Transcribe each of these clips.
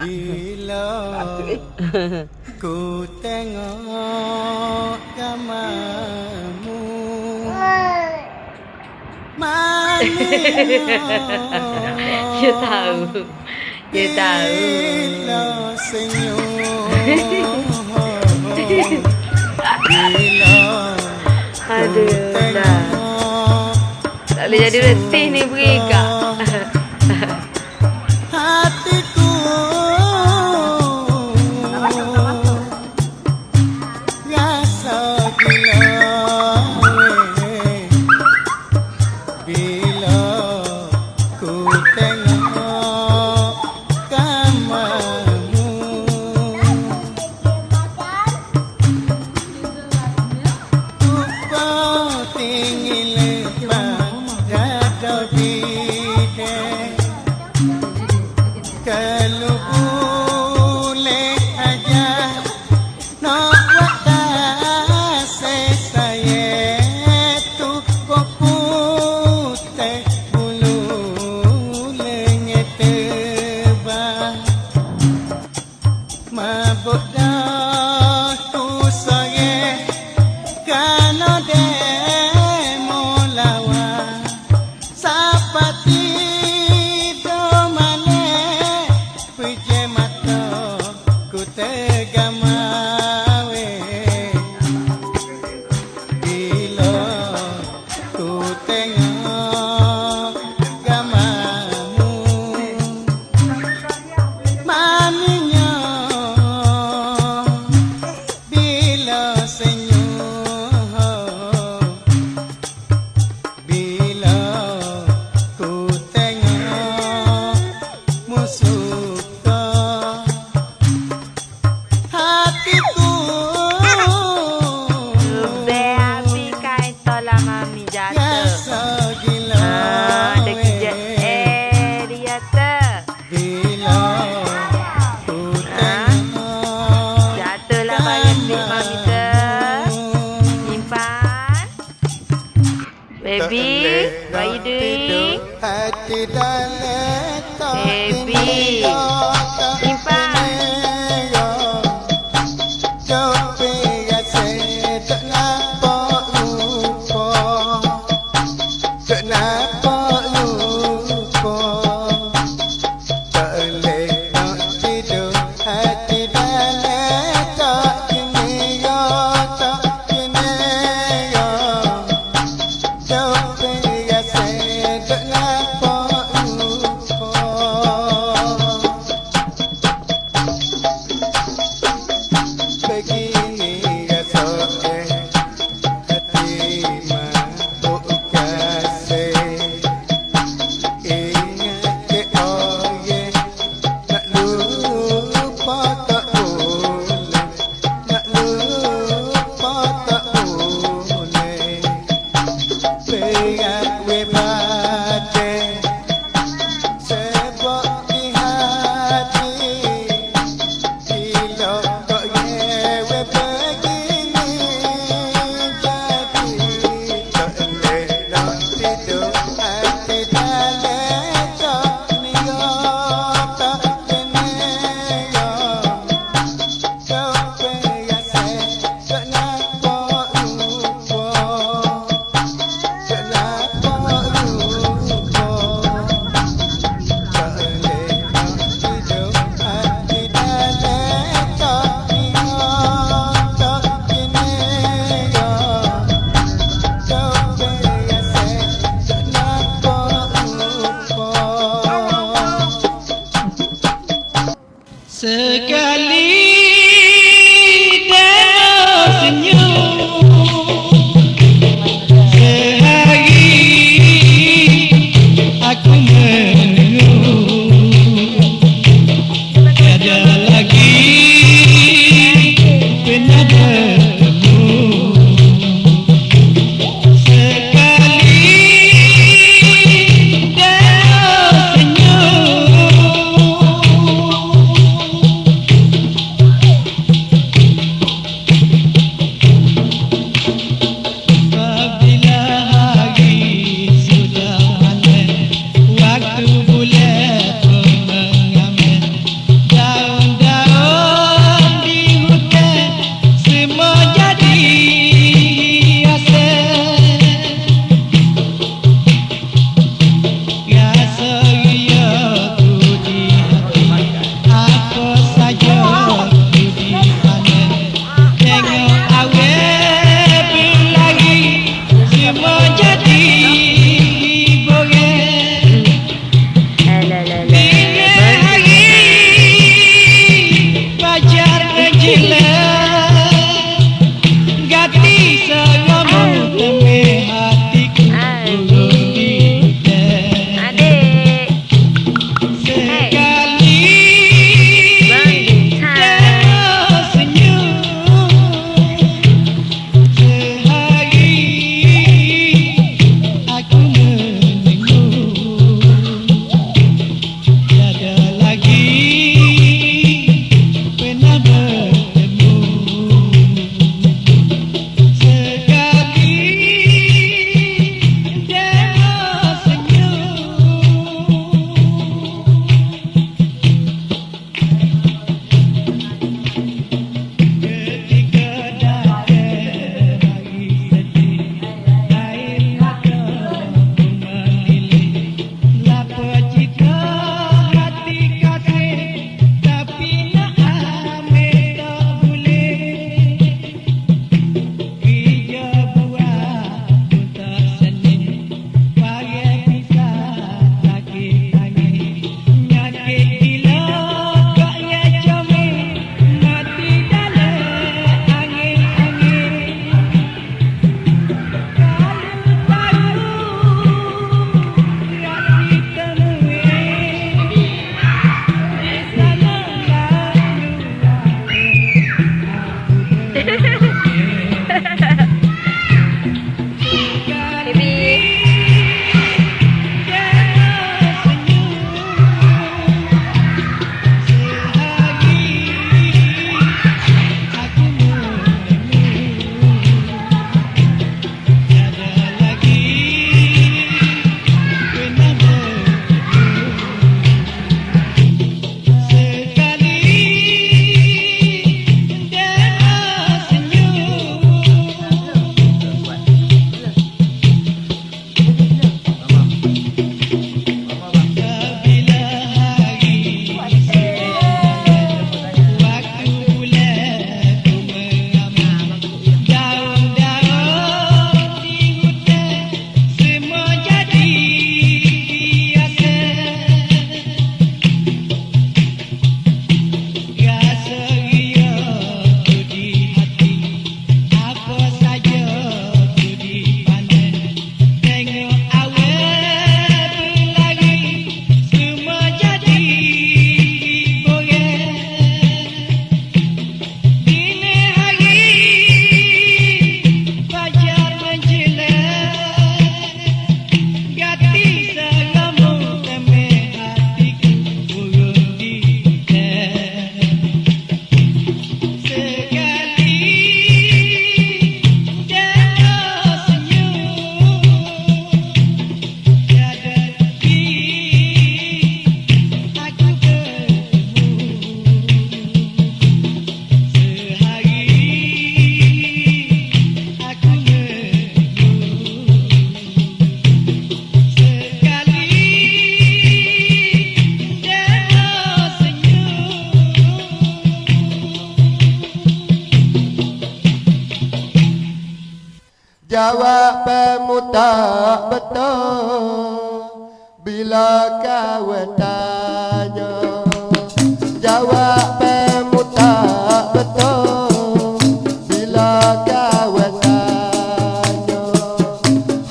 Bila ku tengok gambarmu Dia tahu. Dia tahu. Bila senyum Bila Aduh, dah. Tak boleh jadi letih ni beri kak. hatiku rasa gila bila ku tengok gambarmu kau tinggi lepas dada bidek kalau boleh aja nak buat saya tu kok putih bulu lengit tebal mabuk dah tu saya kana demo lawan sapati tegamawe bila ku tengok gambarmu maninya bila senyum bila ku tengok musuh Mami jatuh. Ada kerja dia tu. Jatuhlah bayar duit mami tu. Simpan. Baby, bayi duit. Baby, simpan. Sekali dia senyum sehari aku menunggu tiada lagi pernah bertemu sekali dia senyum Jawab pemuda betul bila kau tanya. Jawab pemuda betul bila kau tanya.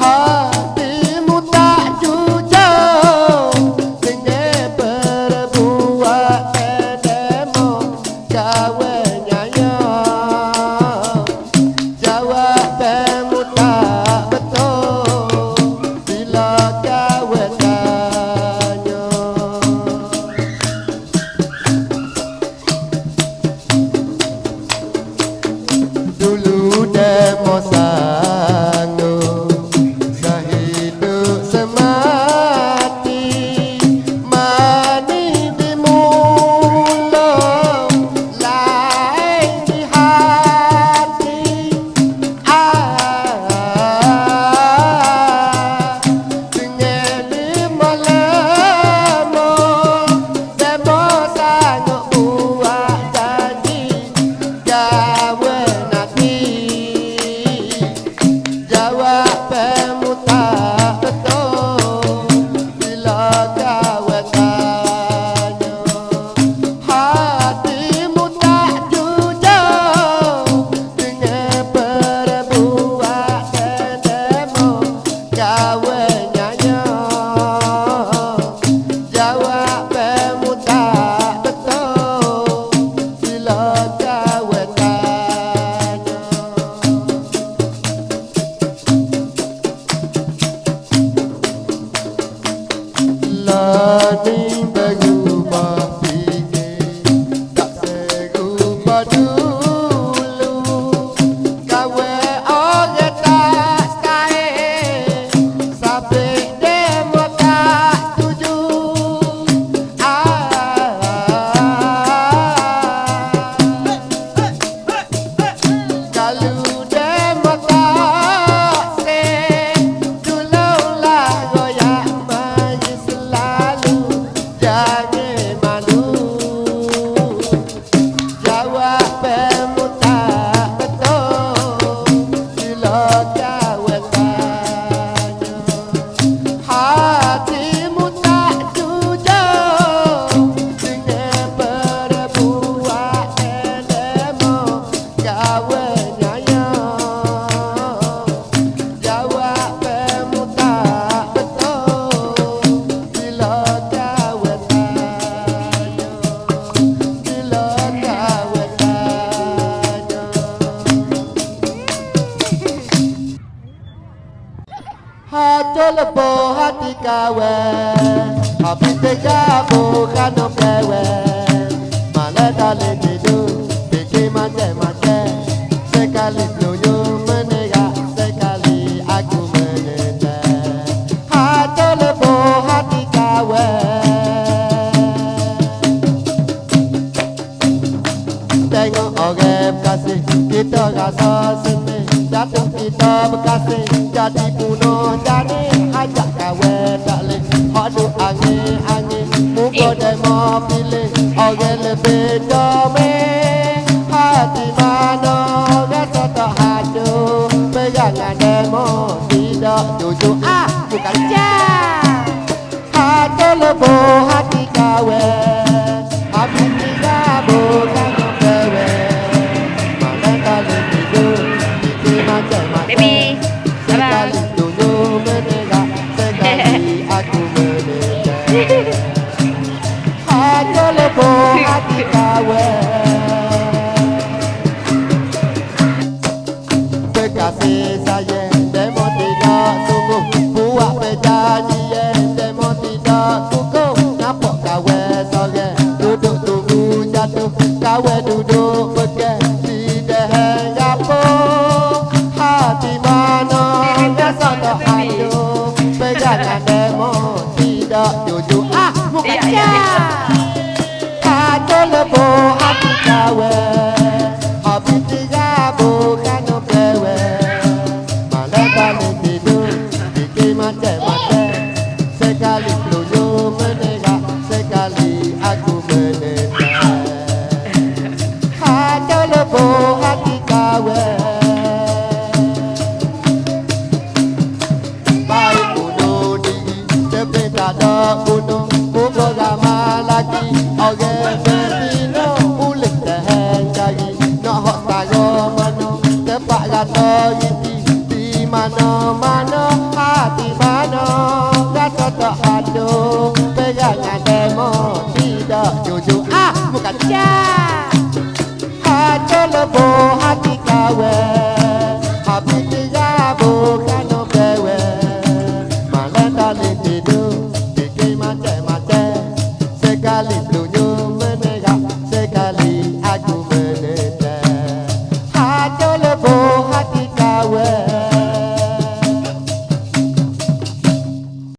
Hatimu tak jujur dengan perbuatan demo kau nyaya. Jawab pemuda betul bila kau tanya. Dulu demo sanggup sehidup semati, mani di mulut lain di hati. Dengan lima lemo demo sanggup buat janji kau nanti. Jawab pemuda betul bila kau tanya. Hatimu tak jujur dengan perbuatan demo kau nyanya. Jawab pemuda betul bila kau tanya. Lani berubah fikir tak serupa dulu. Kawe orang tak style sampai demo tak setuju. Kalau demo tak say, tolonglah goyak maju selalu, jangan malu. Jawab pemuda betul bila kau tanya. Hatimu tak jujur dengan perbuatan demo kau nyaya. Jawab pemuda betul bila kau tanya. Bila kau tanya. Hati leboh hati kawan, habis tega bukan kawan. Malah dalih tidur, fikir macam-macam. Sekali seluruh menegak, sekali aku menentang. Hati leboh hati kawan. Tengok orang berkasih, kita rasa senang. Jatuh kita berkasih, jadi bunuh jadi. Ajak kawan tak leh, haduk angin-angin. Muka demo pilih, orang lebih domain. Hati mana rasa tak hancur, pegangan demo tidak jujur. Bukan jam. Hati leboh hati kawan, habis tiga bukan kawan. Malah tak boleh tidur, fikir macam-macam. Baby, abang. Sekali dulu menegak, sekali aku menegak. Hati leboh hati kawan, berkasih sayang demo tidak sungguh, buat perjanjian demo tidak kukuh. Nampak kawan sorang duduk tunggu jatuh, kawan duduk pegang di dahan rapor. Hati mana rasa tak hancur, pegangan demo tidak jujur. Bukan jam. Hati leboh hati kawan, habis tiga bukan kawan. Malah balik tidur, fikir macam-macam. Sekali seluruh menegak, sekali aku menentang. Hati leboh hati kawan. pagi orang berbina ulik tahan cari nak hok taro mana tempat rata giti di mana-mana hati mana rasa tak ada pegangan demo tidak jujur bukan cah